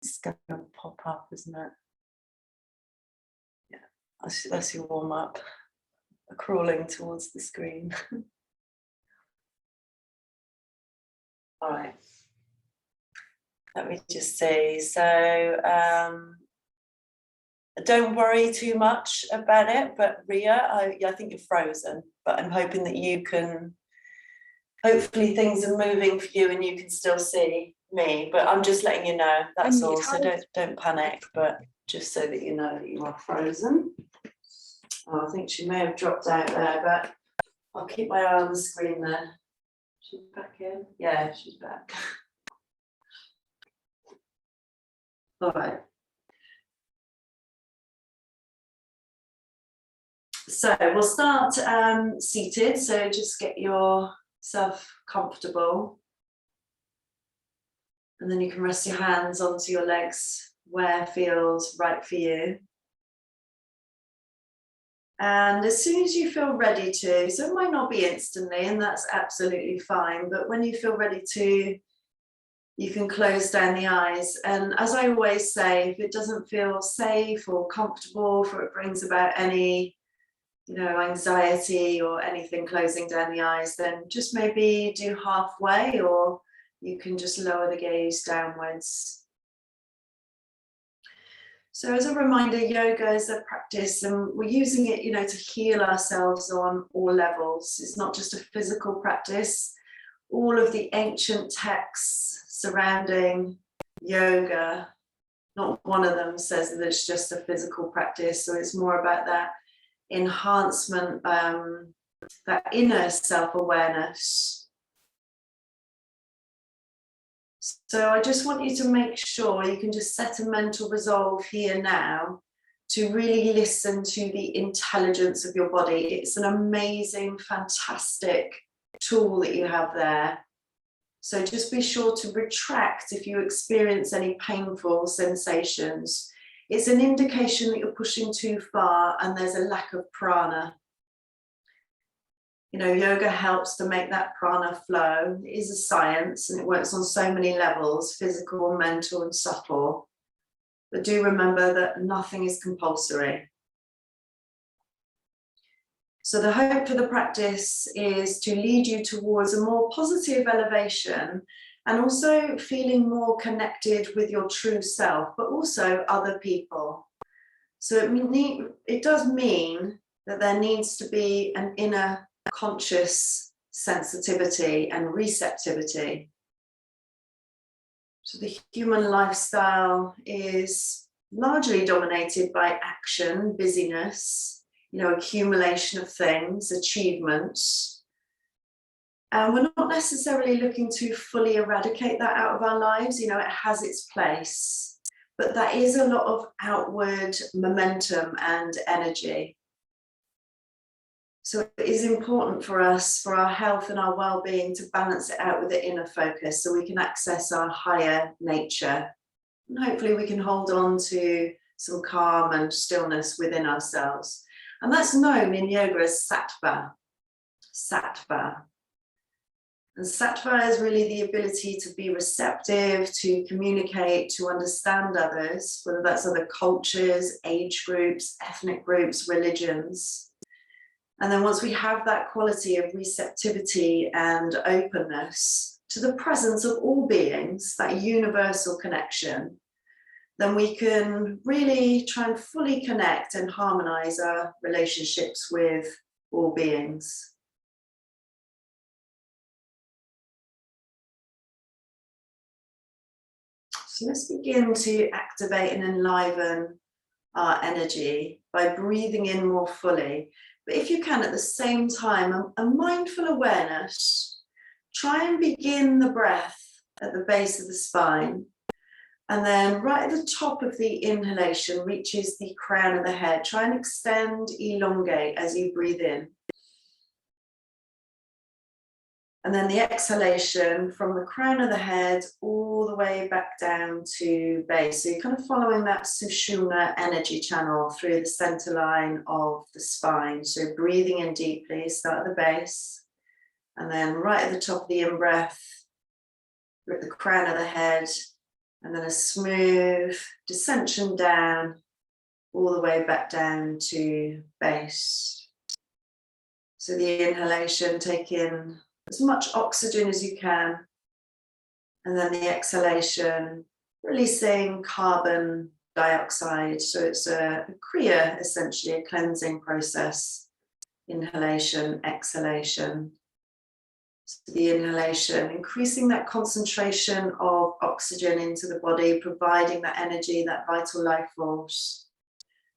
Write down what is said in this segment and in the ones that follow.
It's going to pop up, isn't it? Yeah, that's your warm up. Crawling towards the screen. All right. Let me just see. So don't worry too much about it. But Ria, I think you're frozen. But I'm hoping that you can. Hopefully things are moving for you and you can still see me. But I'm just letting you know. That's all. So don't panic. But just so that you know that you are frozen. Oh, I think she may have dropped out there, but I'll keep my eye on the screen there. She's back in? Yeah, she's back. All right. So we'll start seated. So just get yourself comfortable. And then you can rest your hands onto your legs where feels right for you. And as soon as you feel ready to, so it might not be instantly, and that's absolutely fine, but when you feel ready to, you can close down the eyes. And as I always say, if it doesn't feel safe or comfortable, if it brings about any, anxiety or anything closing down the eyes, then just maybe do halfway, or you can just lower the gaze downwards. So as a reminder, yoga is a practice and we're using it, to heal ourselves on all levels. It's not just a physical practice. All of the ancient texts surrounding yoga, not one of them says that it's just a physical practice. So it's more about that enhancement, that inner self-awareness. So I just want you to make sure you can just set a mental resolve here now to really listen to the intelligence of your body. It's an amazing, fantastic tool that you have there. So just be sure to retract if you experience any painful sensations. It's an indication that you're pushing too far and there's a lack of prana. Yoga helps to make that prana flow. It is a science and it works on so many levels, physical, mental, and subtle. But do remember that nothing is compulsory. So the hope for the practice is to lead you towards a more positive elevation and also feeling more connected with your true self, but also other people. So it does mean that there needs to be an inner conscious sensitivity and receptivity. So the human lifestyle is largely dominated by action, busyness, accumulation of things, achievements. And we're not necessarily looking to fully eradicate that out of our lives. It has its place, but that is a lot of outward momentum and energy. So it is important for us, for our health and our well-being, to balance it out with the inner focus so we can access our higher nature. And hopefully we can hold on to some calm and stillness within ourselves. And that's known in yoga as sattva. Sattva. And sattva is really the ability to be receptive, to communicate, to understand others, whether that's other cultures, age groups, ethnic groups, religions. And then once we have that quality of receptivity and openness to the presence of all beings, that universal connection, then we can really try and fully connect and harmonize our relationships with all beings. So let's begin to activate and enliven our energy by breathing in more fully. But if you can, at the same time, a mindful awareness, try and begin the breath at the base of the spine. And then right at the top of the inhalation reaches the crown of the head. Try and extend, elongate as you breathe in. And then the exhalation from the crown of the head all the way back down to base. So you're kind of following that Sushumna energy channel through the center line of the spine. So breathing in deeply, start at the base. And then right at the top of the in-breath, at the crown of the head. And then a smooth descension down, all the way back down to base. So the inhalation, take in as much oxygen as you can. And then the exhalation, releasing carbon dioxide. So it's a kriya, essentially a cleansing process. Inhalation, exhalation. So the inhalation, increasing that concentration of oxygen into the body, providing that energy, that vital life force.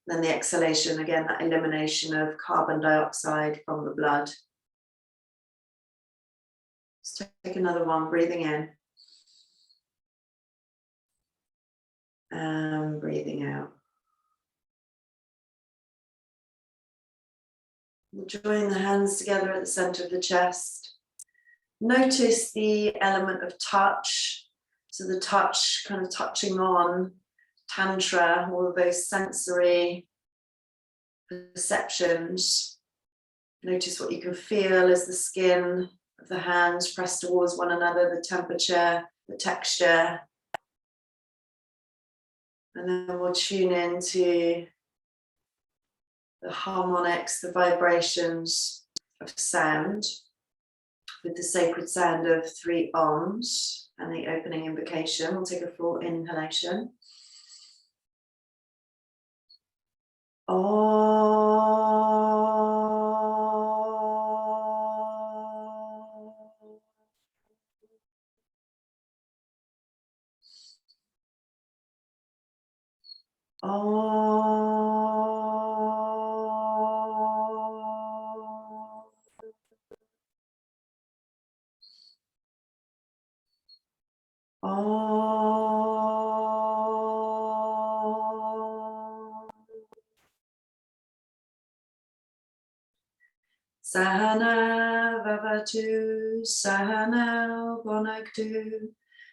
Then the exhalation, again, that elimination of carbon dioxide from the blood. Let's take another one, breathing in. And breathing out. We'll join the hands together at the center of the chest. Notice the element of touch. So the touch, kind of touching on tantra, all of those sensory perceptions. Notice what you can feel as the skin of the hands press towards one another, the temperature, the texture. And then we'll tune into the harmonics, the vibrations of sound with the sacred sound of 3 Oms and the opening invocation. We'll take a full inhalation. Sahana vavatu, sahana vonaktu,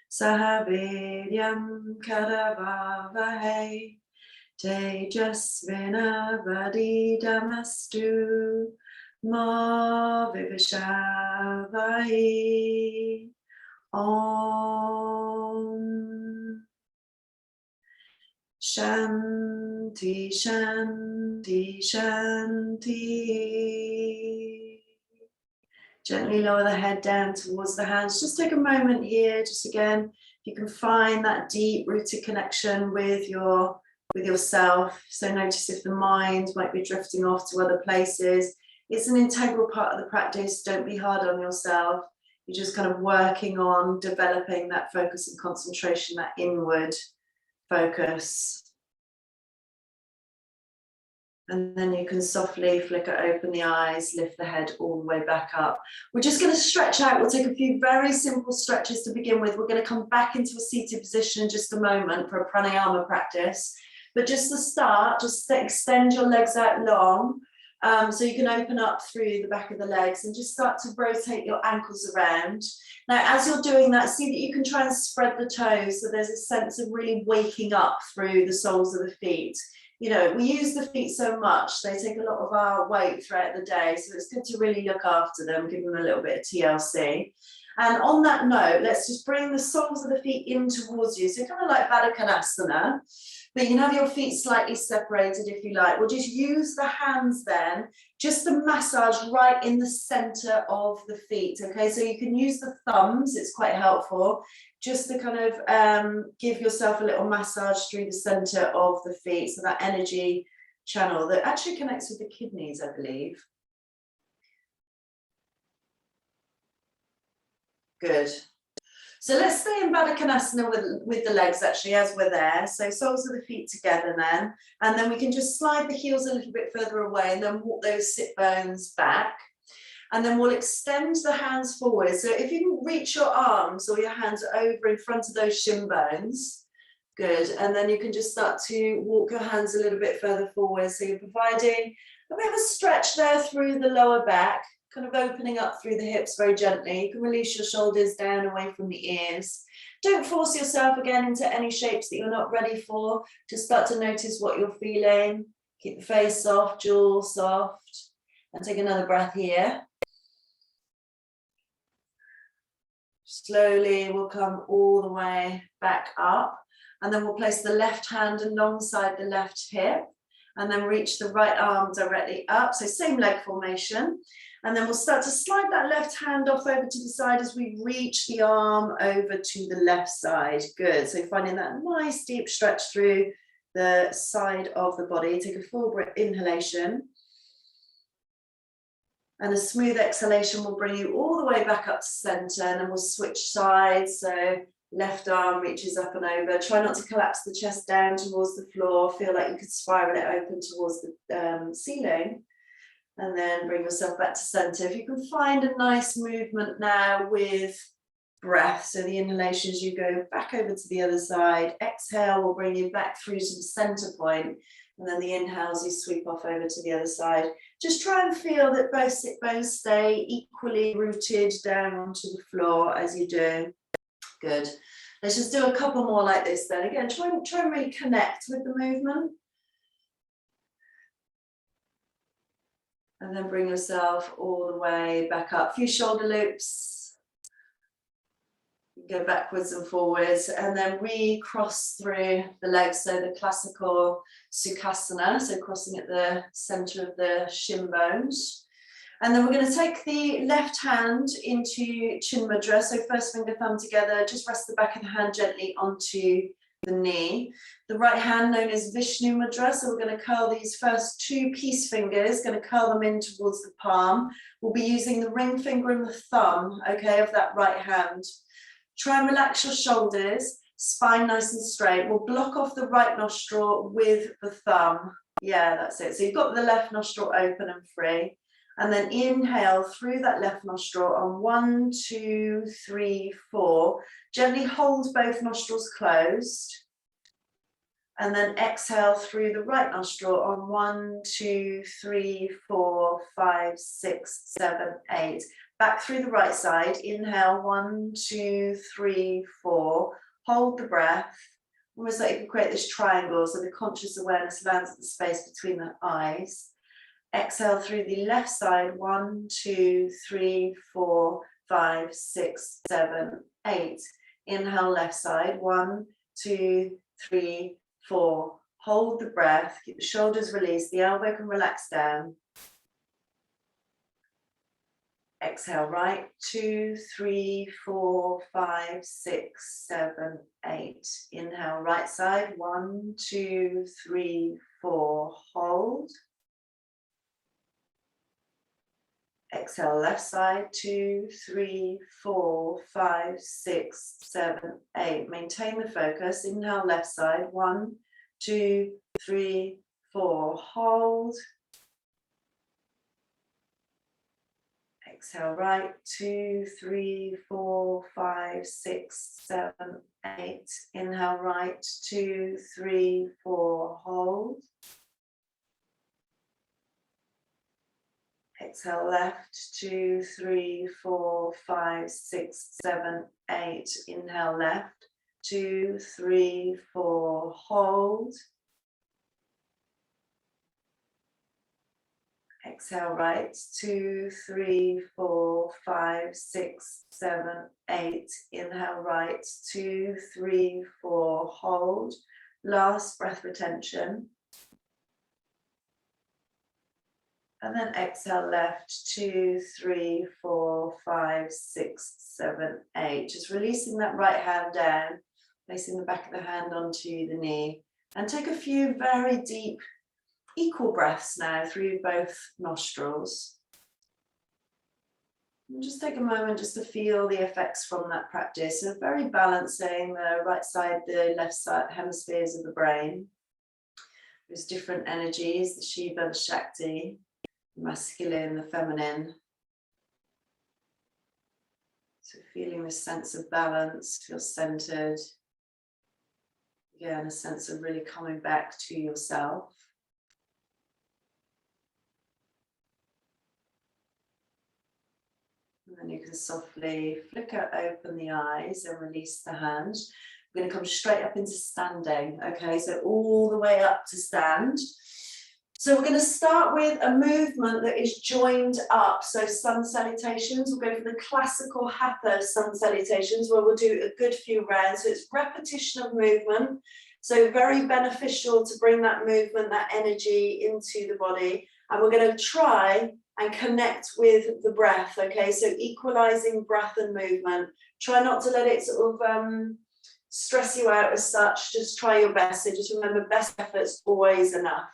sahaviryam karavavahe, tejasvina vadidamastu, ma vivishavahi. Om Shanti, Shanti, Shanti. Gently lower the head down towards the hands. Just take a moment here, just again, if you can find that deep rooted connection with yourself. So notice if the mind might be drifting off to other places. It's an integral part of the practice. Don't be hard on yourself. You're just kind of working on developing that focus and concentration, that inward focus. And then you can softly flicker open the eyes, lift the head all the way back up. We're just going to stretch out. We'll take a few very simple stretches to begin with. We're going to come back into a seated position in just a moment for a pranayama practice. But just to start, just extend your legs out long. So you can open up through the back of the legs and just start to rotate your ankles around. Now, as you're doing that, see that you can try and spread the toes. So there's a sense of really waking up through the soles of the feet. You know, we use the feet so much, they take a lot of our weight throughout the day. So it's good to really look after them, give them a little bit of TLC. And on that note, let's just bring the soles of the feet in towards you. So kind of like Baddha Konasana. But you can have your feet slightly separated if you like. We'll just use the hands then, just to massage right in the center of the feet. Okay, so you can use the thumbs, it's quite helpful, just to kind of give yourself a little massage through the center of the feet. So that energy channel that actually connects with the kidneys, I believe. Good. So let's stay in Baddha Konasana with the legs actually as we're there. So soles of the feet together then. And then we can just slide the heels a little bit further away and then walk those sit bones back. And then we'll extend the hands forward. So if you can reach your arms or your hands over in front of those shin bones. Good. And then you can just start to walk your hands a little bit further forward. So you're providing a bit of a stretch there through the lower back. Kind of opening up through the hips very gently. You can release your shoulders down away from the ears. Don't force yourself again into any shapes that you're not ready for. Just start to notice what you're feeling. Keep the face soft, jaw soft. And take another breath here. Slowly we'll come all the way back up. And then we'll place the left hand alongside the left hip, and then reach the right arm directly up. So same leg formation. And then we'll start to slide that left hand off over to the side as we reach the arm over to the left side. Good. So finding that nice deep stretch through the side of the body. Take a full inhalation. And a smooth exhalation will bring you all the way back up to center, and then we'll switch sides. So left arm reaches up and over. Try not to collapse the chest down towards the floor. Feel like you could spiral it open towards the ceiling. And then bring yourself back to center. If you can find a nice movement now with breath. So the inhalation as you go back over to the other side. Exhale will bring you back through to the center point. And then the inhales you sweep off over to the other side. Just try and feel that both sit bones stay equally rooted down onto the floor as you do. Good. Let's just do a couple more like this then. Again, try and really connect with the movement. And then bring yourself all the way back up. A few shoulder loops. Go backwards and forwards, and then recross through the legs. So the classical Sukhasana, so crossing at the center of the shin bones. And then we're going to take the left hand into Chin Mudra. So first finger, thumb together. Just rest the back of the hand gently onto the knee. The right hand known as Vishnu Mudra. So we're going to curl these first two peace fingers, going to curl them in towards the palm. We'll be using the ring finger and the thumb, okay, of that right hand. Try and relax your shoulders, spine nice and straight. We'll block off the right nostril with the thumb. Yeah, that's it. So you've got the left nostril open and free. And then inhale through that left nostril on 1, 2, 3, 4. Gently hold both nostrils closed. And then exhale through the right nostril on 1, 2, 3, 4, 5, 6, 7, 8. Back through the right side. Inhale, 1, 2, 3, 4. Hold the breath. Almost like you can create this triangle so the conscious awareness lands at the space between the eyes. Exhale through the left side, 1, 2, 3, 4, 5, 6, 7, 8. Inhale, left side, 1, 2, 3, 4. Hold the breath, keep the shoulders released, the elbow can relax down. Exhale, right, 2, 3, 4, 5, 6, 7, 8. Inhale, right side, 1, 2, 3, 4. Hold. Exhale, left side, 2, 3, 4, 5, 6, 7, 8. Maintain the focus. Inhale, left side, 1, 2, 3, 4. Hold. Exhale, right, 2, 3, 4, 5, 6, 7, 8. Inhale, right, 2, 3, 4. Hold. Exhale, left, 2, 3, 4, 5, 6, 7, 8. Inhale, left, 2, 3, 4. Hold. Exhale, right, 2, 3, 4, 5, 6, 7, 8. Inhale, right, 2, 3, 4. Hold. Last breath retention. And then exhale, left, 2, 3, 4, 5, 6, 7, 8. Just releasing that right hand down, placing the back of the hand onto the knee. And take a few very deep, equal breaths now through both nostrils. And just take a moment just to feel the effects from that practice. So very balancing the right side, the left side hemispheres of the brain. There's different energies, the Shiva, the Shakti, the masculine, the feminine. So feeling this sense of balance, feel centered. Again, a sense of really coming back to yourself. And then you can softly flicker open the eyes and release the hand. We're going to come straight up into standing. Okay, so all the way up to stand. So we're going to start with a movement that is joined up. So sun salutations, we'll go for the classical Hatha sun salutations, where we'll do a good few rounds. So it's repetition of movement. So very beneficial to bring that movement, that energy into the body. And we're going to try and connect with the breath, okay? So equalizing breath and movement. Try not to let it sort of stress you out as such. Just try your best. So just remember, best effort's always enough.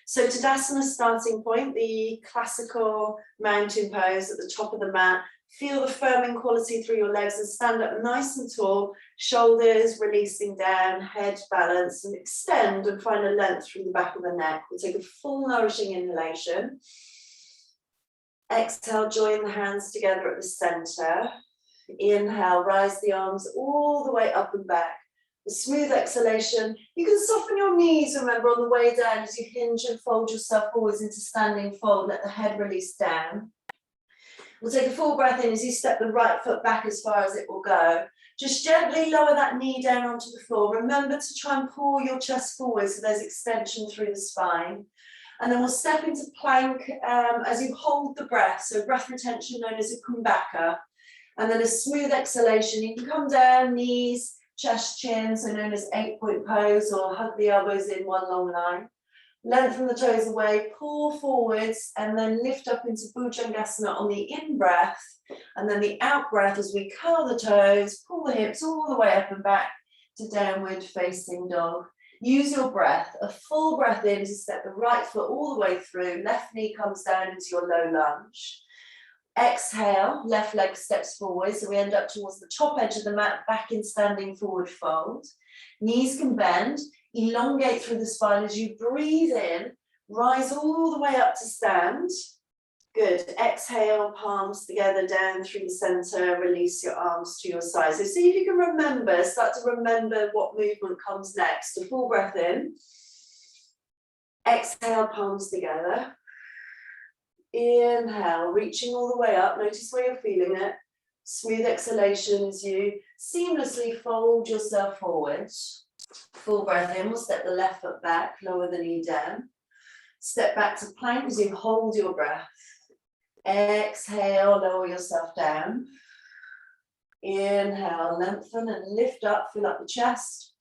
So Tadasana starting point, the classical mountain pose at the top of the mat. Feel the firming quality through your legs and stand up nice and tall, shoulders releasing down, head balanced, and extend and find a length through the back of the neck. We'll take a full nourishing inhalation. Exhale, join the hands together at the center. Inhale, rise the arms all the way up and back. A smooth exhalation. You can soften your knees, remember, on the way down as you hinge and fold yourself forwards into standing fold. Let the head release down. We'll take a full breath in as you step the right foot back as far as it will go. Just gently lower that knee down onto the floor. Remember to try and pull your chest forward so there's extension through the spine. And then we'll step into plank as you hold the breath. So breath retention known as a kumbhaka. And then a smooth exhalation. You can come down, knees, chest, chin, so known as 8-point pose, or hug the elbows in one long line. Lengthen the toes away, pull forwards, and then lift up into Bhujangasana on the in-breath. And then the out-breath as we curl the toes, pull the hips all the way up and back to downward facing dog. Use your breath, a full breath in to step the right foot all the way through. Left knee comes down into your low lunge. Exhale, left leg steps forward, so we end up towards the top edge of the mat, back in standing forward fold. Knees can bend, elongate through the spine as you breathe in, rise all the way up to stand. Good, exhale, palms together down through the center, release your arms to your sides. So see if you can remember, start to remember what movement comes next. A full breath in, exhale, palms together. Inhale, reaching all the way up. Notice where you're feeling it. Smooth exhalation as you seamlessly fold yourself forward. Full breath in. We'll step the left foot back, lower the knee down. Step back to plank as you hold your breath. Exhale, lower yourself down. Inhale, lengthen and lift up, fill up the chest.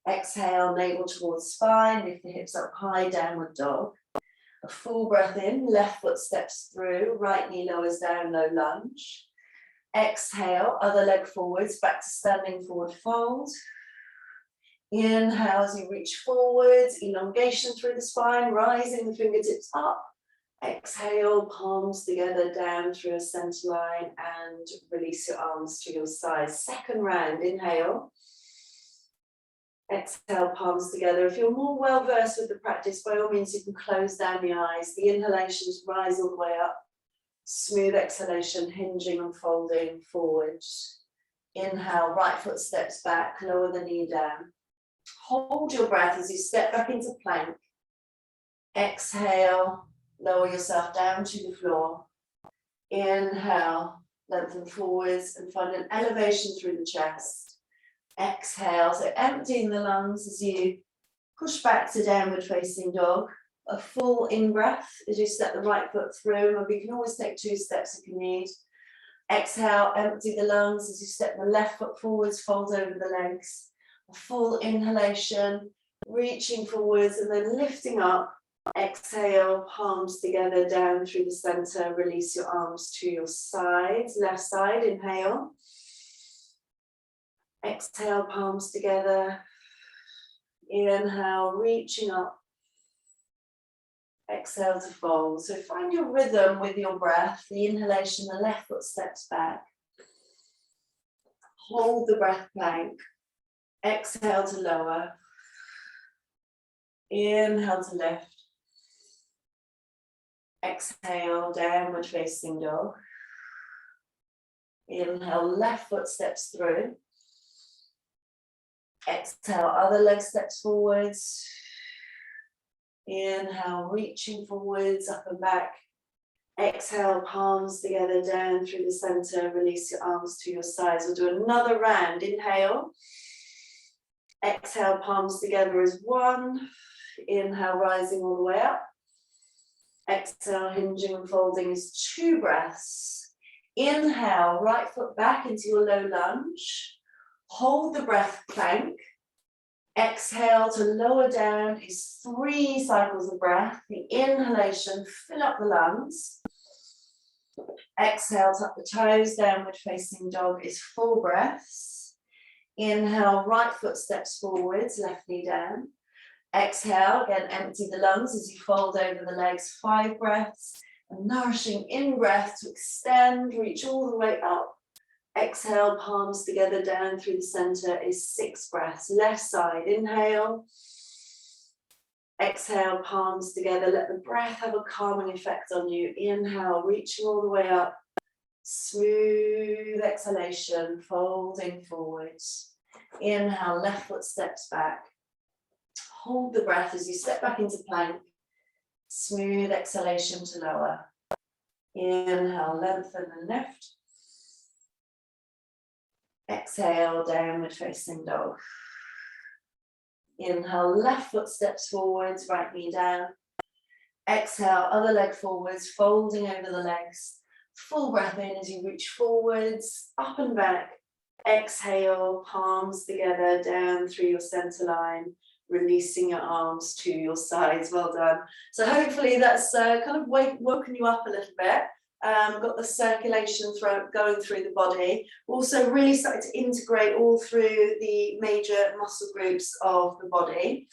Exhale, navel towards spine, lift the hips up high, downward dog. A full breath in, left foot steps through, right knee lowers down, low lunge. Exhale, other leg forwards, back to standing forward fold. Inhale as you reach forwards, elongation through the spine, rising the fingertips up. Exhale, palms together down through a center line and release your arms to your sides. Second round, inhale. Exhale, palms together. If you're more well versed with the practice, by all means, you can close down the eyes. The inhalations rise all the way up. Smooth exhalation, hinging and folding forward. Inhale, right foot steps back, lower the knee down. Hold your breath as you step back into plank. Exhale, lower yourself down to the floor. Inhale, lengthen forwards and find an elevation through the chest. Exhale, so emptying the lungs as you push back to downward facing dog. A full in-breath as you step the right foot through, and we can always take 2 steps if you need. Exhale, empty the lungs as you step the left foot forwards, fold over the legs. A full inhalation, reaching forwards and then lifting up. Exhale, palms together down through the center, release your arms to your sides. Left side, inhale. Exhale, palms together. Inhale, reaching up. Exhale to fold. So find your rhythm with your breath. The inhalation, the left foot steps back. Hold the breath plank. Exhale to lower. Inhale to lift. Exhale, downward facing dog. Inhale, left foot steps through. Exhale, other leg steps forwards. Inhale, reaching forwards, up and back. Exhale, palms together down through the center. Release your arms to your sides. We'll do another round. Inhale. Exhale, palms together as one. Inhale, rising all the way up. Exhale, hinging and folding as 2 breaths. Inhale, right foot back into your low lunge. Hold the breath, plank. Exhale to lower down is 3 cycles of breath. The inhalation, fill up the lungs. Exhale, tuck the toes, downward facing dog is 4 breaths. Inhale, right foot steps forwards, left knee down. Exhale, again, empty the lungs as you fold over the legs, 5 breaths. A nourishing in-breath to extend, reach all the way up. Exhale, palms together down through the center is 6 breaths. Left side, inhale. Exhale, palms together. Let the breath have a calming effect on you. Inhale, reaching all the way up. Smooth exhalation, folding forwards. Inhale, left foot steps back. Hold the breath as you step back into plank. Smooth exhalation to lower. Inhale, lengthen and lift. Exhale, downward facing dog. Inhale, left foot steps forwards, right knee down. Exhale, other leg forwards, folding over the legs. Full breath in as you reach forwards, up and back. Exhale, palms together, down through your center line, releasing your arms to your sides. Well done. So hopefully that's kind of woken you up a little bit. Got the circulation going through the body. Also really started to integrate all through the major muscle groups of the body.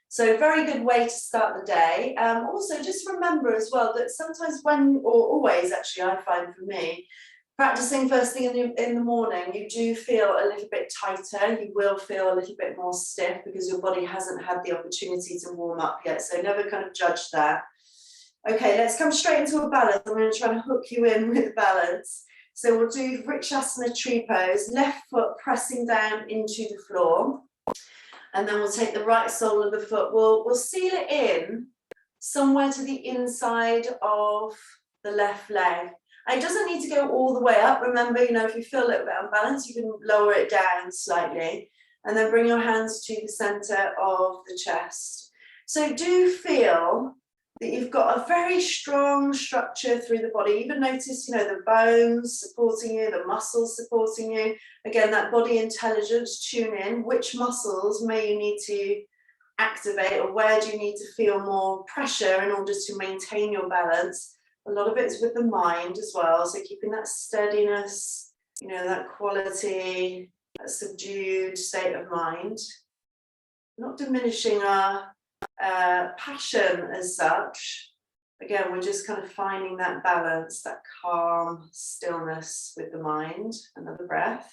So very good way to start the day. Also just remember as well that sometimes or always actually I find for me, practicing first thing in the morning, you do feel a little bit tighter. You will feel a little bit more stiff because your body hasn't had the opportunity to warm up yet. So never kind of judge that. Okay, let's come straight into a balance. I'm going to try and hook you in with balance. So we'll do Vrikshasana tree pose, left foot pressing down into the floor. And then we'll take the right sole of the foot. We'll seal it in somewhere to the inside of the left leg. And it doesn't need to go all the way up. Remember, if you feel a little bit unbalanced, you can lower it down slightly. And then bring your hands to the center of the chest. So do feel that you've got a very strong structure through the body. Even notice, the bones supporting you, the muscles supporting you. Again, that body intelligence, tune in. Which muscles may you need to activate, or where do you need to feel more pressure in order to maintain your balance? A lot of it is with the mind as well. So keeping that steadiness, that quality, that subdued state of mind. Not diminishing our passion as such. Again, we're just kind of finding that balance, that calm stillness with the mind. Another breath.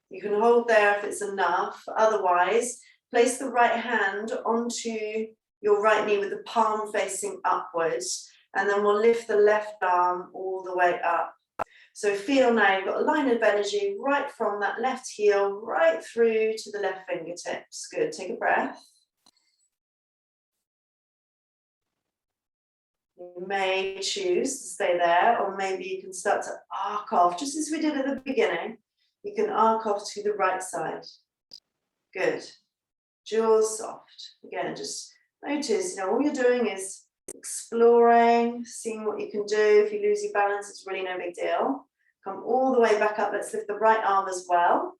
You can hold there if it's enough. Otherwise, place the right hand onto your right knee with the palm facing upwards, and then we'll lift the left arm all the way up. So feel now you've got a line of energy right from that left heel right through to the left fingertips. Good, take a breath. You may choose to stay there, or maybe you can start to arc off, just as we did at the beginning. You can arc off to the right side. Good. Jaws soft. Again, just notice, all you're doing is exploring, seeing what you can do. If you lose your balance, it's really no big deal. Come all the way back up. Let's lift the right arm as well.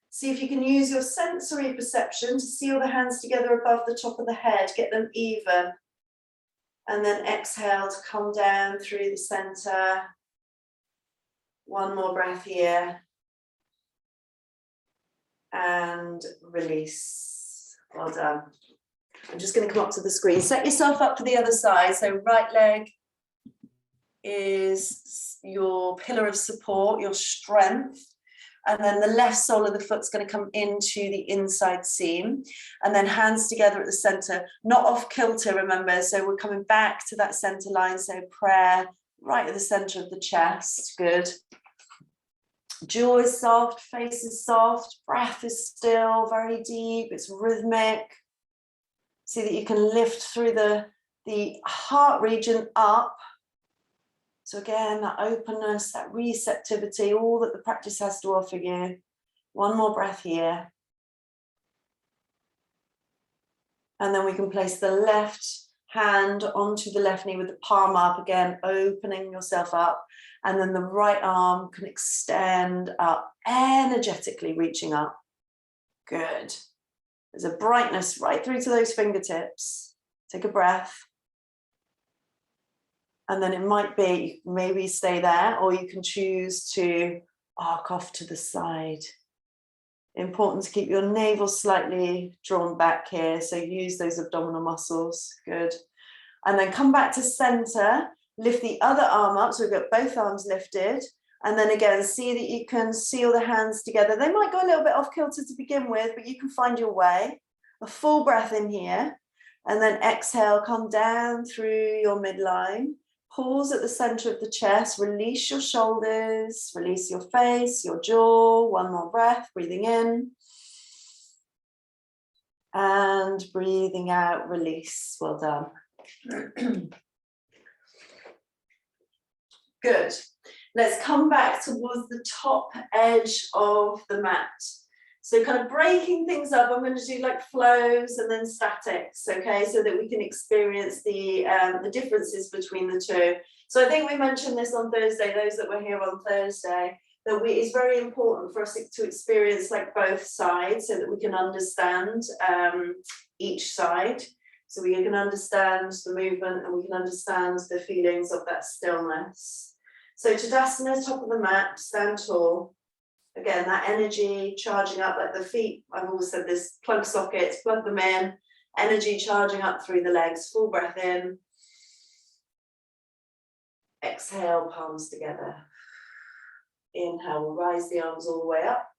See if you can use your sensory perception to seal the hands together above the top of the head, get them even. And then exhale to come down through the center. One more breath here. And release. Well done. I'm just going to come up to the screen. Set yourself up for the other side. So right leg is your pillar of support, your strength. And then the left sole of the foot's going to come into the inside seam. And then hands together at the center, not off kilter, remember. So we're coming back to that center line. So prayer right at the center of the chest. Good. Jaw is soft, face is soft, breath is still, very deep, it's rhythmic. See that you can lift through the heart region up. So again, that openness, that receptivity, all that the practice has to offer you. One more breath here. And then we can place the left hand onto the left knee with the palm up, again, opening yourself up. And then the right arm can extend up, energetically reaching up. Good. There's a brightness right through to those fingertips. Take a breath. And then it might be, maybe stay there, or you can choose to arc off to the side. Important to keep your navel slightly drawn back here. So use those abdominal muscles. Good. And then come back to center. Lift the other arm up. So we've got both arms lifted. And then again, see that you can seal the hands together. They might go a little bit off kilter to begin with, but you can find your way. A full breath in here. And then exhale, come down through your midline. Pause at the center of the chest, release your shoulders, release your face, your jaw. One more breath, breathing in. And breathing out, release. Well done. Good. Let's come back towards the top edge of the mat. So kind of breaking things up, I'm going to do like flows and then statics, okay, so that we can experience the differences between the two. So I think we mentioned this on Thursday, those that were here on Thursday, that it's very important for us to experience like both sides so that we can understand each side. So we can understand the movement and we can understand the feelings of that stillness. So Tadasana, top of the mat, stand tall. Again, that energy charging up at the feet. I've always said this, plug sockets, plug them in. Energy charging up through the legs. Full breath in. Exhale, palms together. Inhale, we'll rise the arms all the way up.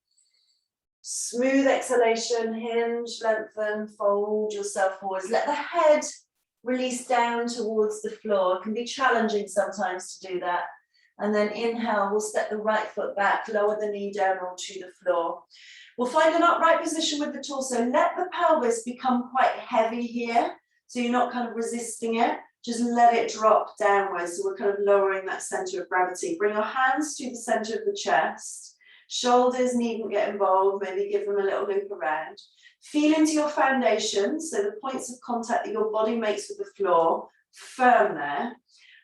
Smooth exhalation, hinge, lengthen, fold yourself forwards. Let the head release down towards the floor. It can be challenging sometimes to do that. And then inhale, we'll step the right foot back, lower the knee down onto the floor. We'll find an upright position with the torso. Let the pelvis become quite heavy here. So you're not kind of resisting it. Just let it drop downwards. So we're kind of lowering that center of gravity. Bring your hands to the center of the chest. Shoulders needn't get involved. Maybe give them a little loop around. Feel into your foundation. So the points of contact that your body makes with the floor, firm there.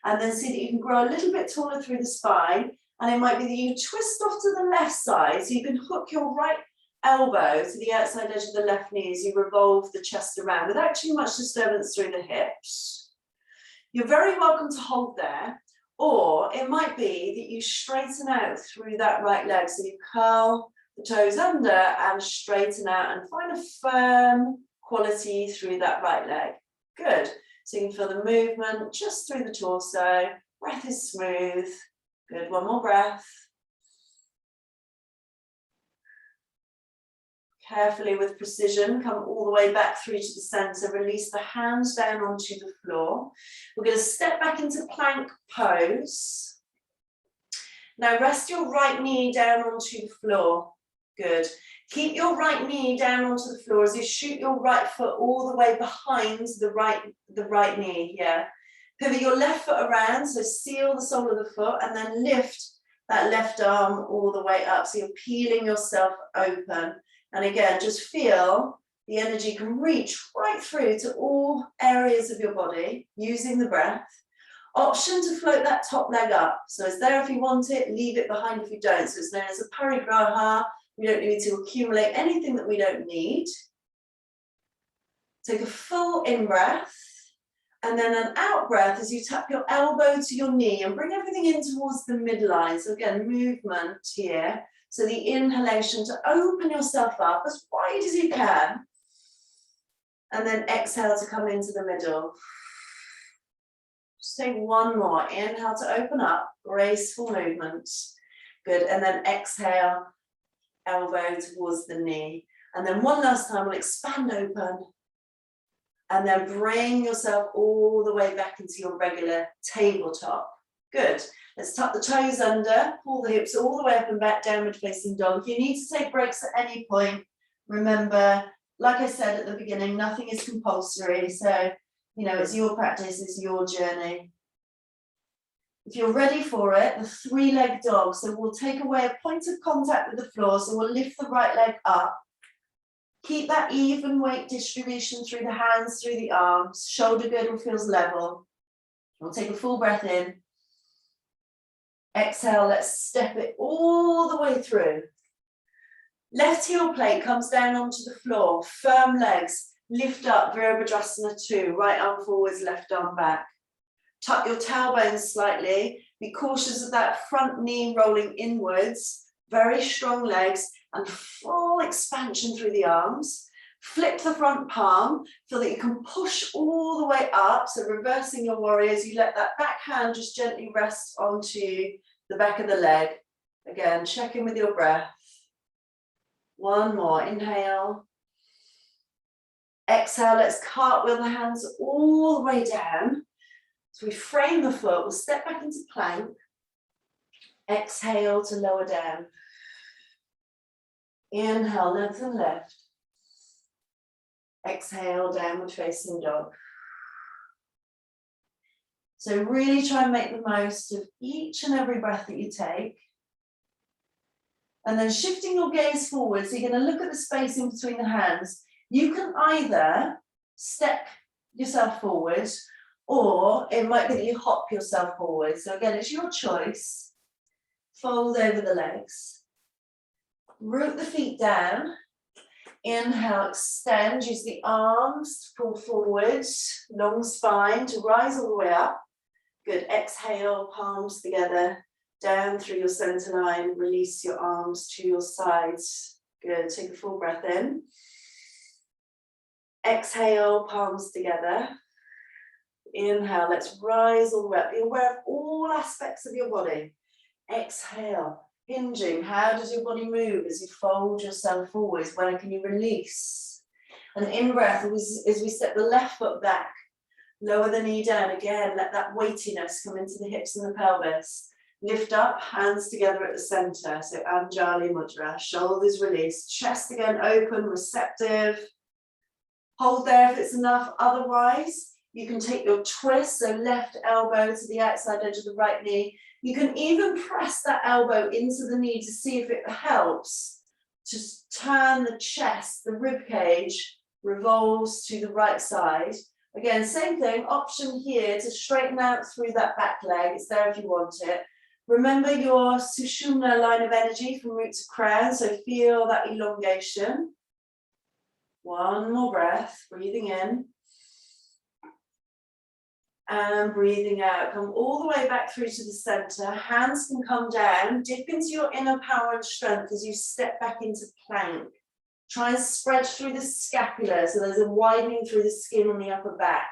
And then see that you can grow a little bit taller through the spine. And it might be that you twist off to the left side. So you can hook your right elbow to the outside edge of the left knee as you revolve the chest around without too much disturbance through the hips. You're very welcome to hold there. Or it might be that you straighten out through that right leg. So you curl the toes under and straighten out and find a firm quality through that right leg. Good. So you can feel the movement just through the torso. Breath is smooth. Good, one more breath. Carefully with precision, come all the way back through to the center. Release the hands down onto the floor. We're going to step back into plank pose. Now rest your right knee down onto the floor. Good. Keep your right knee down onto the floor as you shoot your right foot all the way behind the right knee. Yeah. Pivot your left foot around, so seal the sole of the foot and then lift that left arm all the way up. So you're peeling yourself open. And again, just feel the energy can reach right through to all areas of your body using the breath. Option to float that top leg up. So it's there if you want it, leave it behind if you don't. So it's known as a parigraha. We don't need to accumulate anything that we don't need. Take a full in-breath and then an out-breath as you tap your elbow to your knee and bring everything in towards the midline. So again, movement here. So the inhalation to open yourself up as wide as you can. And then exhale to come into the middle. Just take one more. Inhale to open up, graceful movement. Good, and then exhale. Elbow towards the knee. And then one last time, we'll expand open. And then bring yourself all the way back into your regular tabletop. Good. Let's tuck the toes under, pull the hips all the way up and back, downward facing dog. If you need to take breaks at any point, remember, like I said at the beginning, nothing is compulsory. So, it's your practice, it's your journey. If you're ready for it, the three-leg dog. So we'll take away a point of contact with the floor. So we'll lift the right leg up. Keep that even weight distribution through the hands, through the arms. Shoulder girdle feels level. We'll take a full breath in. Exhale, let's step it all the way through. Left heel plate comes down onto the floor. Firm legs. Lift up, Virabhadrasana 2. Right arm forwards, left arm back. Tuck your tailbones slightly. Be cautious of that front knee rolling inwards. Very strong legs and full expansion through the arms. Flip the front palm so that you can push all the way up. So reversing your warriors, you let that back hand just gently rest onto the back of the leg. Again, check in with your breath. One more, inhale. Exhale, let's cartwheel the hands all the way down. So we frame the foot, we'll step back into plank. Exhale to lower down. Inhale, lengthen left. Exhale, downward facing dog. So really try and make the most of each and every breath that you take. And then shifting your gaze forward, so you're going to look at the space in between the hands. You can either step yourself forward, or it might be that you hop yourself forward. So again, it's your choice. Fold over the legs. Root the feet down. Inhale, extend. Use the arms to pull forward. Long spine to rise all the way up. Good. Exhale, palms together. Down through your center line. Release your arms to your sides. Good. Take a full breath in. Exhale, palms together. Inhale, let's rise all the way up. Be aware of all aspects of your body. Exhale, hinging. How does your body move as you fold yourself forwards? Where can you release? And in-breath, as we step the left foot back, lower the knee down. Again, let that weightiness come into the hips and the pelvis. Lift up, hands together at the center. So Anjali Mudra, shoulders released. Chest again open, receptive. Hold there if it's enough. Otherwise, you can take your twist, so left elbow to the outside edge of the right knee. You can even press that elbow into the knee to see if it helps. Just turn the chest, the rib cage revolves to the right side. Again, same thing, option here to straighten out through that back leg. It's there if you want it. Remember your Sushumna line of energy from root to crown, so feel that elongation. One more breath, breathing in. And breathing out. Come all the way back through to the center. Hands can come down. Dip into your inner power and strength as you step back into plank. Try and spread through the scapula, so there's a widening through the skin on the upper back.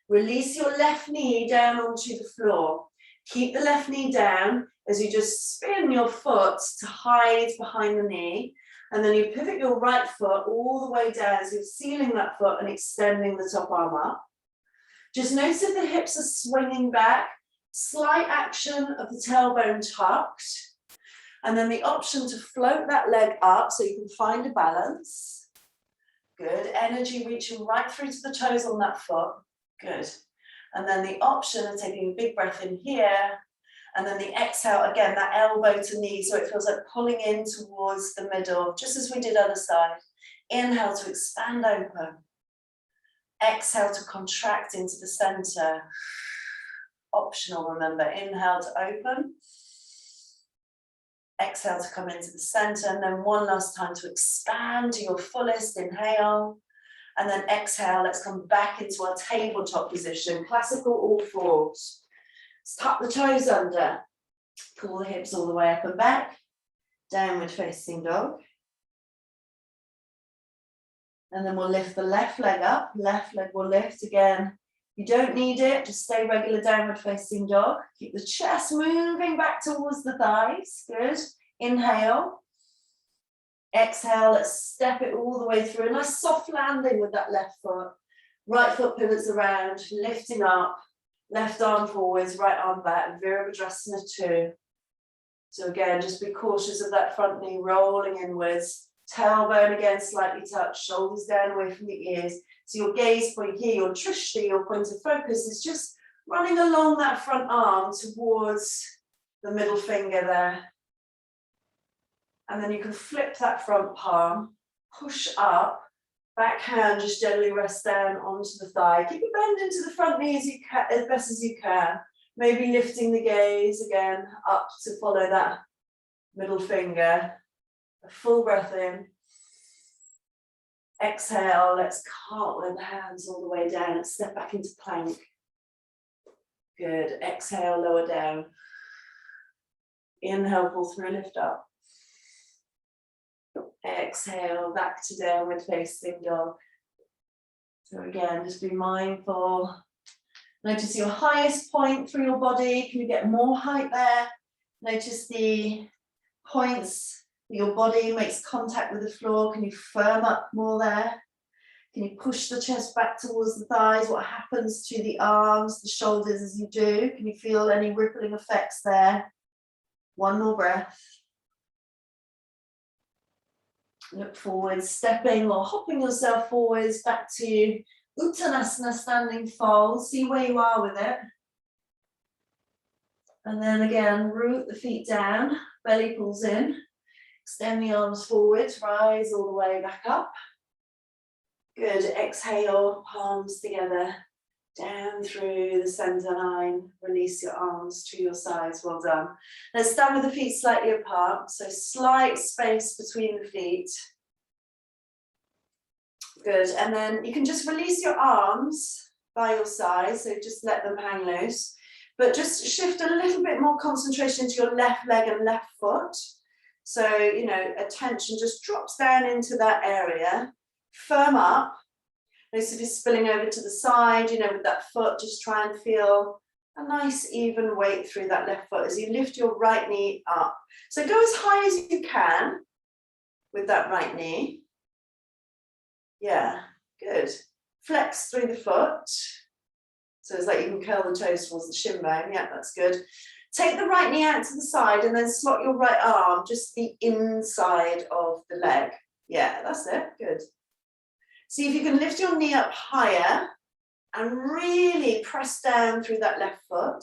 Release your left knee down onto the floor. Keep the left knee down as you just spin your foot to hide behind the knee. And then you pivot your right foot all the way down as you're sealing that foot and extending the top arm up. Just notice if the hips are swinging back, slight action of the tailbone tucked, and then the option to float that leg up so you can find a balance. Good, energy reaching right through to the toes on that foot. Good. And then the option of taking a big breath in here, and then the exhale, again, that elbow to knee, so it feels like pulling in towards the middle, just as we did other side. Inhale to expand open. Exhale to contract into the center. Optional, remember. Inhale to open. Exhale to come into the center. And then one last time to expand to your fullest. Inhale. And then exhale. Let's come back into our tabletop position. Classical all fours. Let's tuck the toes under. Pull the hips all the way up and back. Downward facing dog. And then we'll lift the left leg up, left leg will lift again. You don't need it, just stay regular downward facing dog. Keep the chest moving back towards the thighs, good. Inhale. Exhale, let's step it all the way through. A nice soft landing with that left foot. Right foot pivots around, lifting up, left arm forwards, right arm back, Virabhadrasana 2. So again, just be cautious of that front knee rolling inwards. Tailbone again slightly touched, shoulders down away from the ears. So your gaze point here, your drishti, your point of focus is just running along that front arm towards the middle finger there. And then you can flip that front palm, push up, back hand just gently rest down onto the thigh. Keep a bend into the front knee as best as you can. Maybe lifting the gaze again up to follow that middle finger. A full breath in. Exhale, let's cartwheel the hands all the way down and step back into plank. Good, exhale, lower down. Inhale, pull through, lift up. Exhale, back to downward facing dog. So again, just be mindful. Notice your highest point through your body. Can you get more height there? Notice the points your body makes contact with the floor. Can you firm up more there? Can you push the chest back towards the thighs? What happens to the arms, the shoulders as you do? Can you feel any rippling effects there? One more breath. Look forward, stepping or hopping yourself forwards back to Uttanasana, standing fold. See where you are with it. And then again, root the feet down, belly pulls in. Extend the arms forward, rise all the way back up. Good, exhale, palms together, down through the center line. Release your arms to your sides, well done. Let's stand with the feet slightly apart, so slight space between the feet. Good, and then you can just release your arms by your side, so just let them hang loose. But just shift a little bit more concentration into your left leg and left foot. So, attention just drops down into that area. Firm up. Notice if you're spilling over to the side, with that foot, just try and feel a nice even weight through that left foot as you lift your right knee up. So go as high as you can with that right knee. Yeah, good. Flex through the foot. So it's like you can curl the toes towards the shin bone. Yeah, that's good. Take the right knee out to the side and then slot your right arm just the inside of the leg. Yeah, that's it. Good. See if you can lift your knee up higher and really press down through that left foot.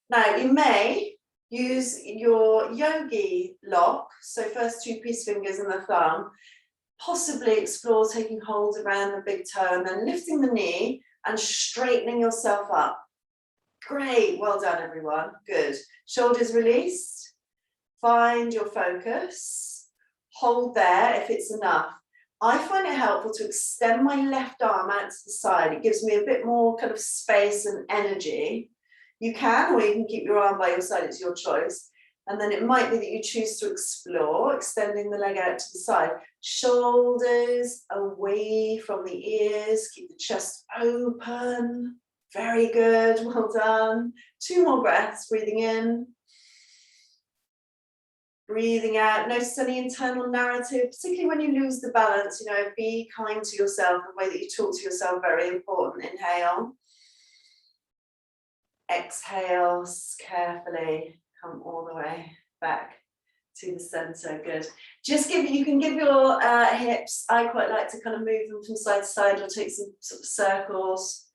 Now, you may use your yogi lock, so first two peace fingers and the thumb, possibly explore taking hold around the big toe and then lifting the knee and straightening yourself up. Great, well done everyone, good. Shoulders released, find your focus, hold there if it's enough. I find it helpful to extend my left arm out to the side. It gives me a bit more kind of space and energy. You can, or you can keep your arm by your side, it's your choice. And then it might be that you choose to explore, extending the leg out to the side. Shoulders away from the ears, keep the chest open. Very good, well done. Two more breaths, breathing in. Breathing out, notice any internal narrative, particularly when you lose the balance, be kind to yourself. The way that you talk to yourself, very important. Inhale. Exhale, carefully come all the way back to the center. Good. You can give your hips, I quite like to kind of move them from side to side or take some sort of circles.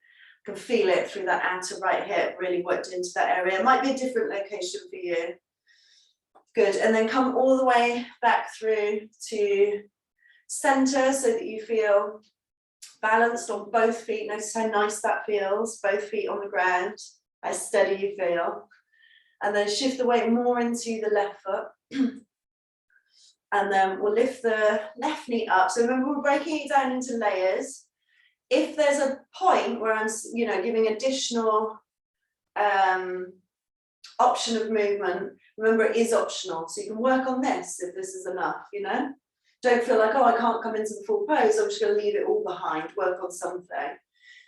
You can feel it through that outer right hip, really worked into that area. It might be a different location for you. Good, and then come all the way back through to center so that you feel balanced on both feet. Notice how nice that feels, both feet on the ground, how steady you feel. And then shift the weight more into the left foot. And then we'll lift the left knee up. So remember, we're breaking it down into layers. If there's a point where I'm, giving additional option of movement, remember it is optional. So you can work on this if this is enough, Don't feel like, I can't come into the full pose. I'm just going to leave it all behind, work on something.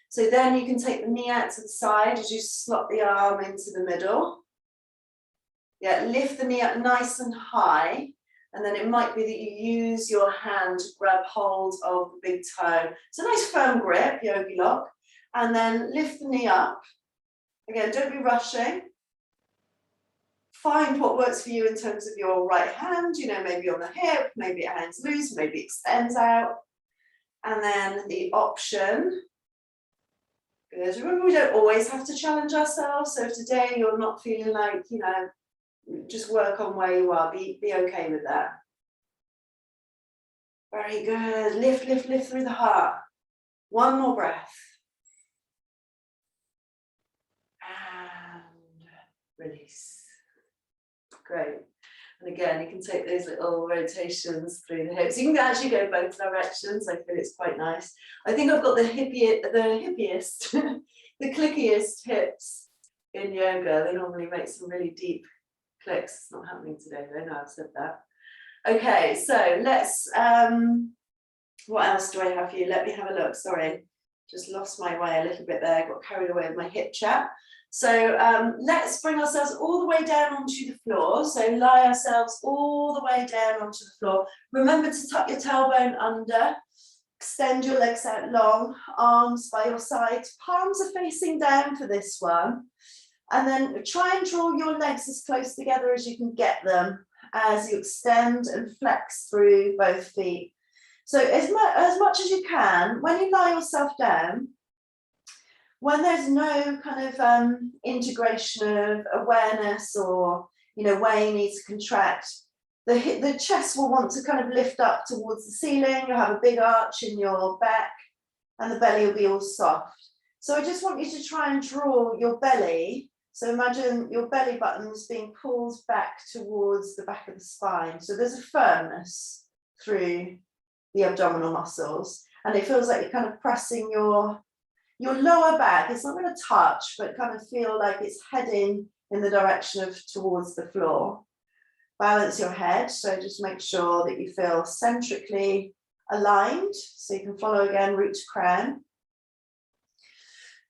So then you can take the knee out to the side as you slot the arm into the middle. Yeah, lift the knee up nice and high. And then it might be that you use your hand to grab hold of the big toe. It's a nice firm grip, yogi lock. And then lift the knee up. Again, don't be rushing. Find what works for you in terms of your right hand, maybe on the hip, maybe it hangs loose, maybe it extends out. And then the option Good. Remember, we don't always have to challenge ourselves. So if today you're not feeling like, you know, just work on where you are. Be okay with that. Very good. Lift, lift, lift through the heart. One more breath. And release. Great. And again, you can take those little rotations through the hips. You can actually go both directions. I feel it's quite nice. I think I've got the hippiest, the clickiest hips in yoga. They normally make some really deep clicks. It's not happening today, though. No, I've said that. Okay, so let's, what else do I have for you? Let me have a look. Sorry, just lost my way a little bit there. Got carried away with my hip chat. So let's bring ourselves all the way down onto the floor. So lie ourselves all the way down onto the floor. Remember to tuck your tailbone under. Extend your legs out long, arms by your sides. Palms are facing down for this one. And then try and draw your legs as close together as you can get them as you extend and flex through both feet. So as much as you can, when you lie yourself down, when there's no kind of integration of awareness or, you know, where you need to contract, the chest will want to kind of lift up towards the ceiling. You'll have a big arch in your back and the belly will be all soft. So I just want you to try and draw your belly. So imagine your belly buttons being pulled back towards the back of the spine. So there's a firmness through the abdominal muscles. And it feels like you're kind of pressing your lower back. It's not going to touch, but kind of feel like it's heading in the direction of towards the floor. Balance your head. So just make sure that you feel centrically aligned. So you can follow again, root to crown.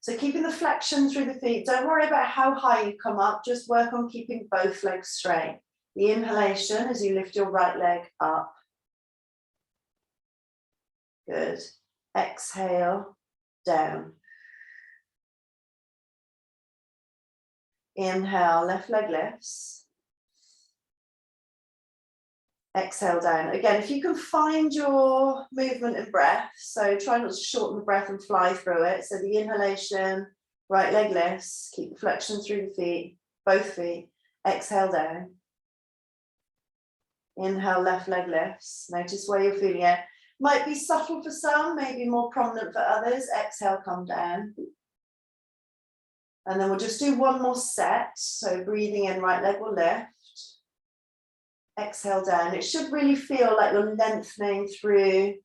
So keeping the flexion through the feet. Don't worry about how high you come up. Just work on keeping both legs straight. The inhalation as you lift your right leg up. Good. Exhale, down. Inhale, left leg lifts. Exhale, down. Again, if you can find your movement and breath, so try not to shorten the breath and fly through it. So the inhalation, right leg lifts, keep the flexion through the feet, both feet. Exhale, down. Inhale, left leg lifts. Notice where you're feeling it. Might be subtle for some, maybe more prominent for others. Exhale, come down. And then we'll just do one more set. So breathing in, right leg will lift. Exhale down. It should really feel like you're lengthening through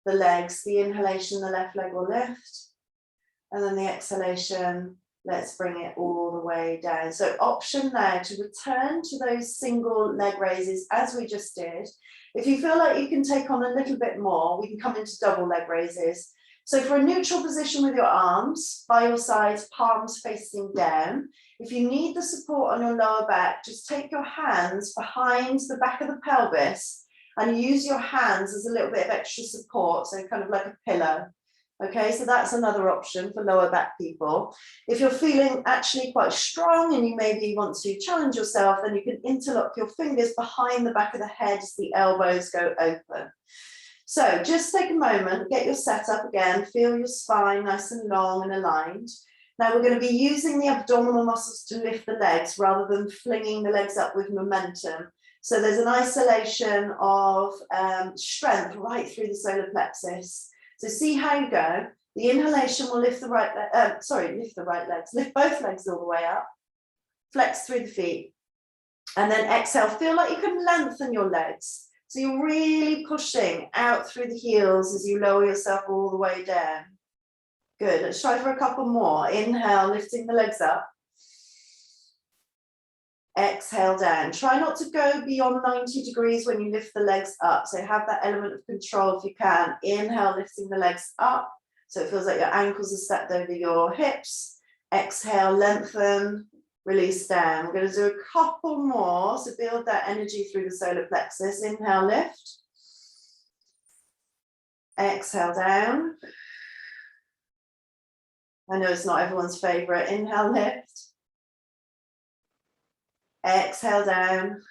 the legs. The inhalation, the left leg will lift. And then the exhalation, let's bring it all the way down. So option now to return to those single leg raises as we just did. If you feel like you can take on a little bit more, we can come into double leg raises. So for a neutral position with your arms by your sides, palms facing down. If you need the support on your lower back, just take your hands behind the back of the pelvis and use your hands as a little bit of extra support, so kind of like a pillow. Okay, so that's another option for lower back people. If you're feeling actually quite strong and you maybe want to challenge yourself, then you can interlock your fingers behind the back of the head as the elbows go open. So just take a moment, get your setup again, feel your spine nice and long and aligned. Now we're going to be using the abdominal muscles to lift the legs rather than flinging the legs up with momentum. So there's an isolation of strength right through the solar plexus. So see how you go. The inhalation will lift the right legs, lift both legs all the way up, flex through the feet. And then exhale, feel like you can lengthen your legs. So you're really pushing out through the heels as you lower yourself all the way down. Good, let's try for a couple more. Inhale, lifting the legs up. Exhale down. Try not to go beyond 90 degrees when you lift the legs up. So have that element of control if you can. Inhale, lifting the legs up. So it feels like your ankles are stepped over your hips. Exhale, lengthen, release down. We're going to do a couple more. So build that energy through the solar plexus. Inhale, lift. Exhale down. I know it's not everyone's favorite. Inhale, lift. Exhale down.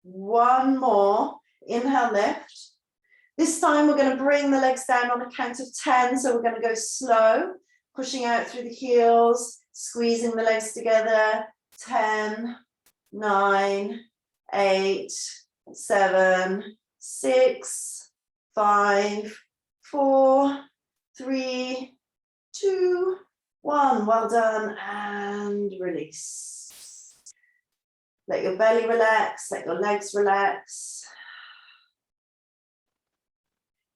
One more. Inhale, lift. This time we're going to bring the legs down on a count of 10. So we're going to go slow, pushing out through the heels, squeezing the legs together. 10, 9, 8, 7, 6, 5, 4, 3, 2, 1. Well done, and release. Let your belly relax, let your legs relax.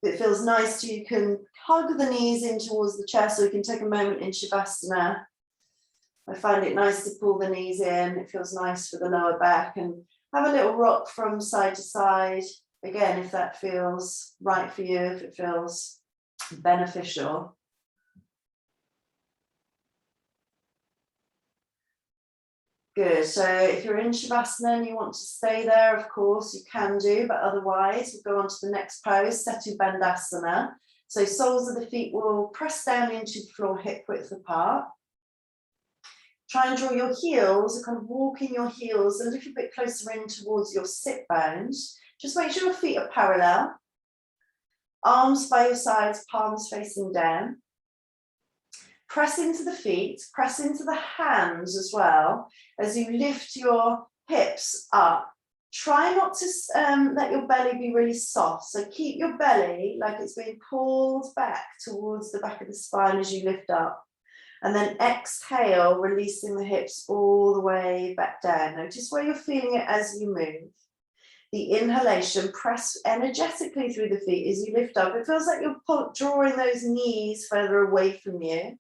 If it feels nice, you can hug the knees in towards the chest, or you can take a moment in Shavasana. I find it nice to pull the knees in. It feels nice for the lower back, and have a little rock from side to side. Again, if that feels right for you, if it feels beneficial. Good, so if you're in Shavasana and you want to stay there, of course, you can do, but otherwise we'll go on to the next pose, Setu Bandhasana. So soles of the feet will press down into the floor hip width apart. Try and draw your heels, kind of walking your heels a little bit closer in towards your sit bones. Just make sure your feet are parallel. Arms by your sides, palms facing down. Press into the feet, press into the hands as well as you lift your hips up. Try not to let your belly be really soft. So keep your belly like it's being pulled back towards the back of the spine as you lift up. And then exhale, releasing the hips all the way back down. Notice where you're feeling it as you move. The inhalation, press energetically through the feet as you lift up. It feels like you're drawing those knees further away from you.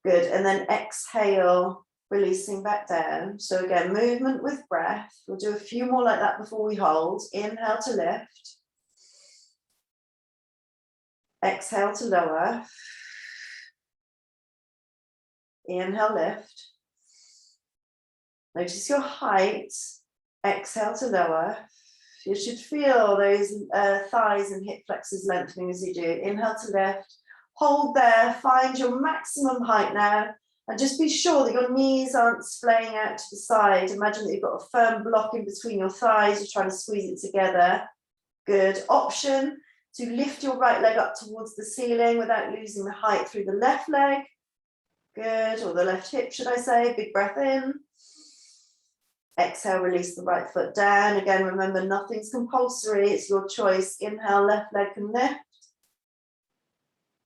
Good, and then exhale, releasing back down. So again, movement with breath. We'll do a few more like that before we hold. Inhale to lift. Exhale to lower. Inhale, lift. Notice your height. Exhale to lower. You should feel those thighs and hip flexors lengthening as you do. Inhale to lift. Hold there, find your maximum height now, and just be sure that your knees aren't splaying out to the side. Imagine that you've got a firm block in between your thighs, you're trying to squeeze it together. Good. Option to lift your right leg up towards the ceiling without losing the height through the left leg. Good, or the left hip, should I say. Big breath in. Exhale, release the right foot down. Again, remember, nothing's compulsory, it's your choice. Inhale, left leg can lift.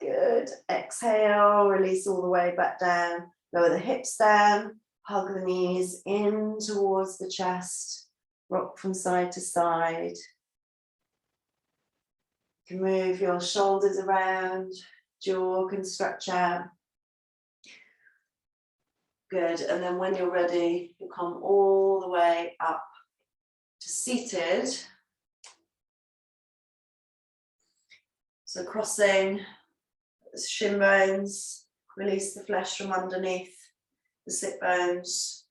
Good. Exhale, release all the way back down. Lower the hips down, hug the knees in towards the chest, rock from side to side. You can move your shoulders around, jaw can stretch out. Good, and then when you're ready, you'll come all the way up to seated. So crossing shin bones, release the flesh from underneath the sit bones.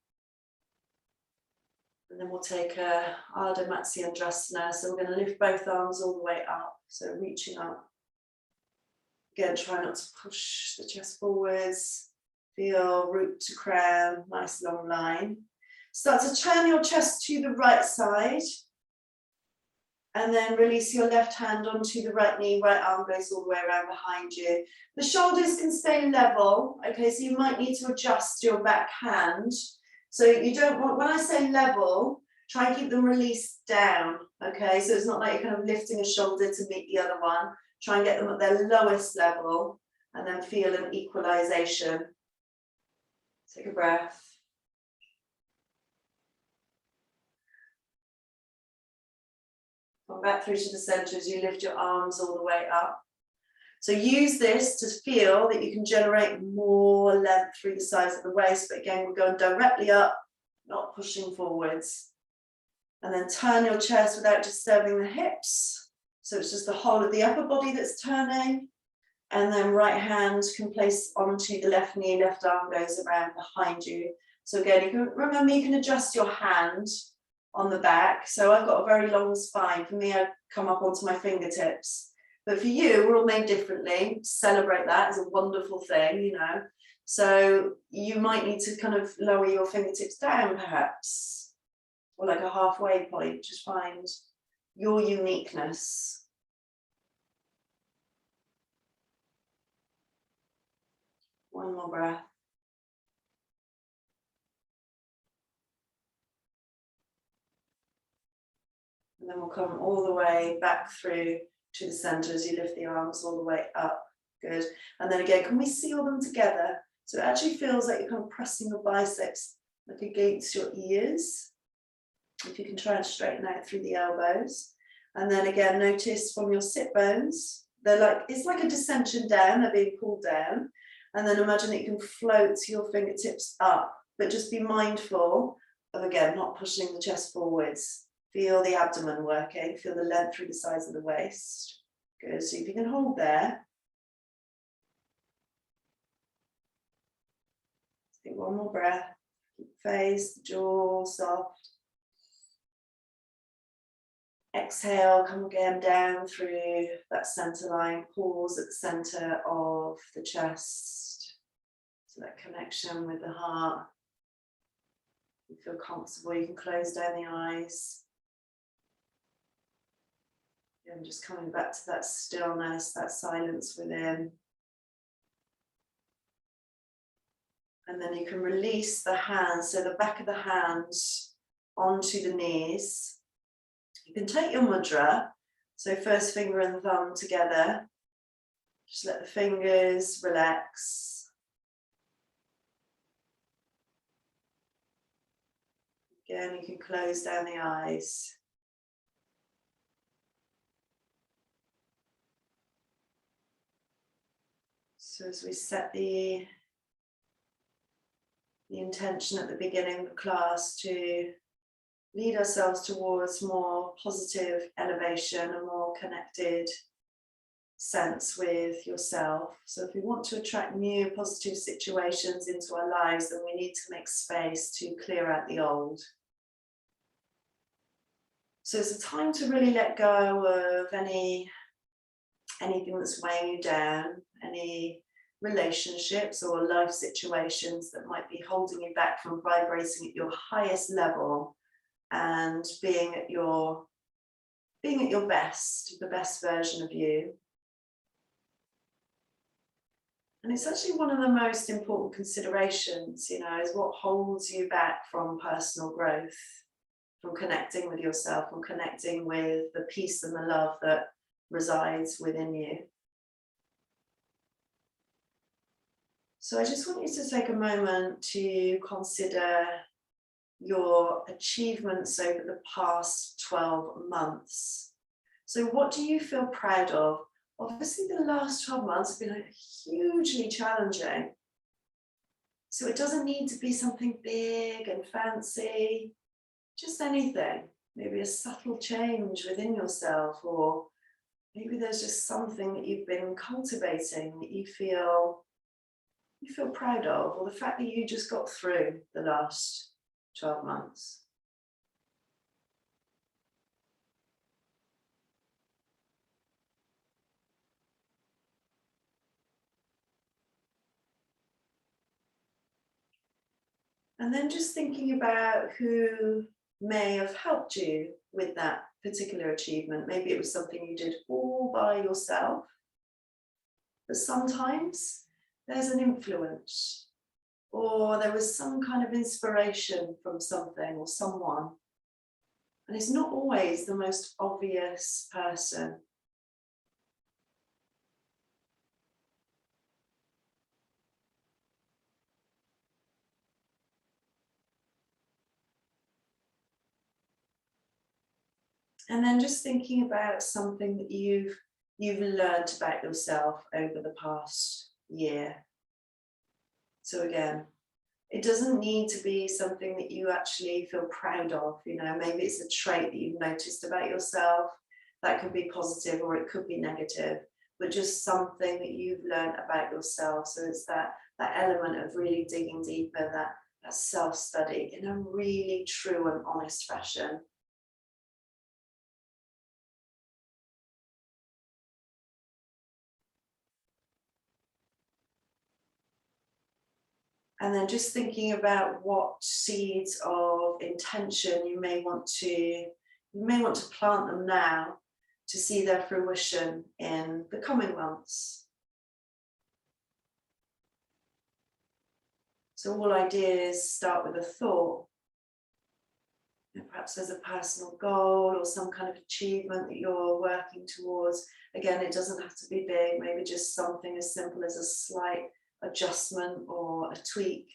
And then we'll take a Ardha Matsyendrasana. So we're going to lift both arms all the way up. So reaching up. Again, try not to push the chest forwards. Feel root to crown, nice long line. Start to turn your chest to the right side. And then release your left hand onto the right knee, right arm goes all the way around behind you. The shoulders can stay level, okay, so you might need to adjust your back hand. So you don't want, when I say level, try and keep them released down, okay? So it's not like you're kind of lifting a shoulder to meet the other one. Try and get them at their lowest level and then feel an equalization. Take a breath. Come back through to the center as you lift your arms all the way up. So use this to feel that you can generate more length through the sides of the waist, but again, we're going directly up, not pushing forwards. And then turn your chest without disturbing the hips. So it's just the whole of the upper body that's turning. And then right hand can place onto the left knee, left arm goes around behind you. So again, you can remember you can adjust your hand on the back. So I've got a very long spine. For me, I come up onto my fingertips. But for you, we're all made differently. Celebrate that as a wonderful thing, you know. So you might need to kind of lower your fingertips down perhaps, or like a halfway point, just find your uniqueness. One more breath. And then we'll come all the way back through to the center as you lift the arms all the way up. Good. And then again, can we seal them together? So it actually feels like you're kind of pressing your biceps like against your ears. If you can try and straighten out through the elbows. And then again, notice from your sit bones, it's like a descension down, they're being pulled down. And then imagine that you can float your fingertips up, but just be mindful of, again, not pushing the chest forwards. Feel the abdomen working, feel the length through the sides of the waist. Good, so if you can hold there. Take one more breath, keep the face, the jaw soft. Exhale, come again down through that center line, pause at the center of the chest. So that connection with the heart. If you feel comfortable, you can close down the eyes. And just coming back to that stillness, that silence within. And then you can release the hands, so the back of the hands onto the knees. You can take your mudra, so first finger and thumb together. Just let the fingers relax. Again, you can close down the eyes. So as we set the intention at the beginning of the class to lead ourselves towards more positive elevation, a more connected sense with yourself. So if we want to attract new positive situations into our lives, then we need to make space to clear out the old. So it's a time to really let go of anything that's weighing you down, any relationships or life situations that might be holding you back from vibrating at your highest level and being at your best, the best version of you. And it's actually one of the most important considerations, is what holds you back from personal growth, from connecting with yourself, from connecting with the peace and the love that resides within you. So I just want you to take a moment to consider your achievements over the past 12 months. So what do you feel proud of? Obviously, the last 12 months have been hugely challenging. So it doesn't need to be something big and fancy, just anything. Maybe a subtle change within yourself, or maybe there's just something that you've been cultivating that you feel proud of, or the fact that you just got through the last 12 months. And then just thinking about who may have helped you with that particular achievement. Maybe it was something you did all by yourself, but sometimes there's an influence, or there was some kind of inspiration from something or someone. And it's not always the most obvious person. And then just thinking about something that you've learned about yourself over the past year. So again, it doesn't need to be something that you actually feel proud of. Maybe it's a trait that you've noticed about yourself. That could be positive or it could be negative, but just something that you've learned about yourself. So it's that element of really digging deeper, that self-study in a really true and honest fashion. And then just thinking about what seeds of intention you may want to plant them now to see their fruition in the coming months. So all ideas start with a thought. Perhaps there's a personal goal or some kind of achievement that you're working towards. Again, it doesn't have to be big, maybe just something as simple as a slight adjustment or a tweak.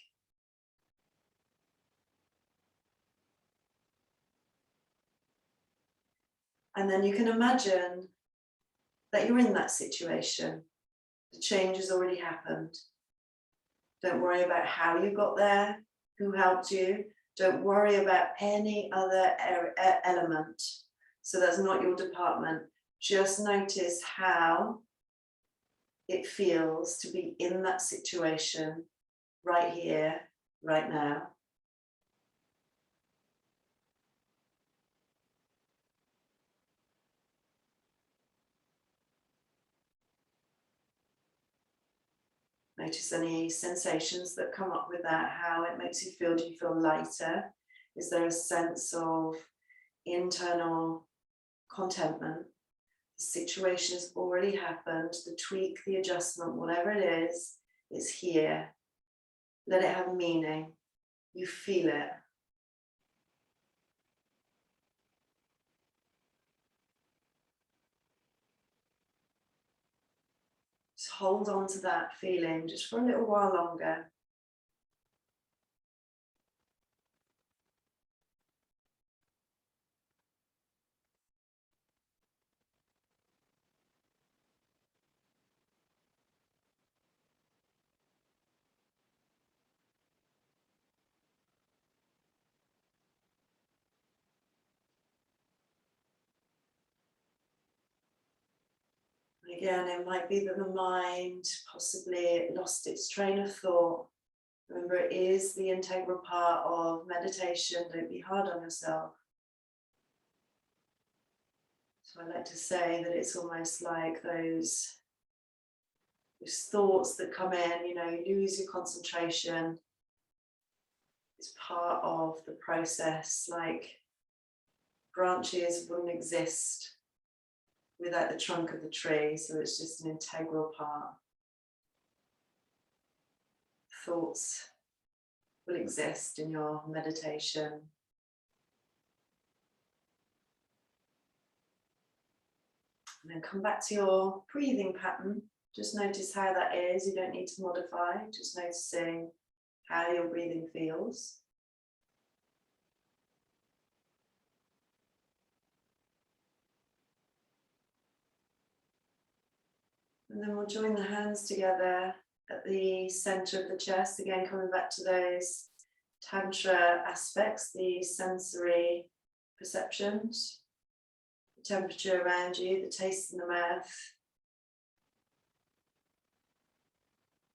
And then you can imagine that you're in that situation. The change has already happened. Don't worry about how you got there, who helped you. Don't worry about any other element. So that's not your department. Just notice how it feels to be in that situation right here, right now. Notice any sensations that come up with that, how it makes you feel. Do you feel lighter? Is there a sense of internal contentment? The situation has already happened. The tweak, the adjustment, whatever it is here. Let it have meaning. You feel it. Just hold on to that feeling just for a little while longer. And again, it might be that the mind possibly lost its train of thought. Remember, it is the integral part of meditation. Don't be hard on yourself. So I like to say that it's almost like those thoughts that come in, you lose your concentration. It's part of the process, like branches wouldn't exist without the trunk of the tree, so it's just an integral part. Thoughts will exist in your meditation. And then come back to your breathing pattern. Just notice how that is. You don't need to modify, just noticing how your breathing feels. And then we'll join the hands together at the center of the chest. Again, coming back to those Tantra aspects, the sensory perceptions, the temperature around you, the taste in the mouth,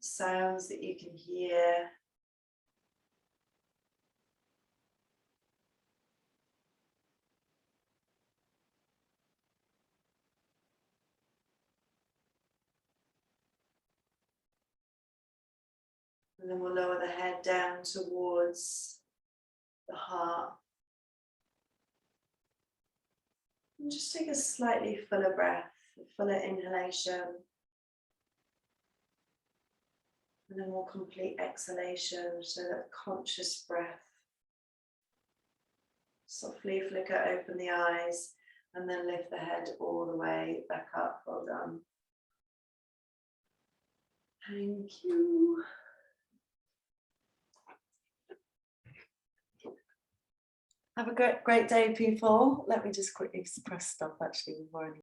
sounds that you can hear. And then we'll lower the head down towards the heart. And just take a slightly fuller breath, a fuller inhalation. And then more complete exhalation, so that conscious breath. Softly flicker open the eyes and then lift the head all the way back up. Well done. Thank you. Have a great day, people. Let me just quickly press stop actually before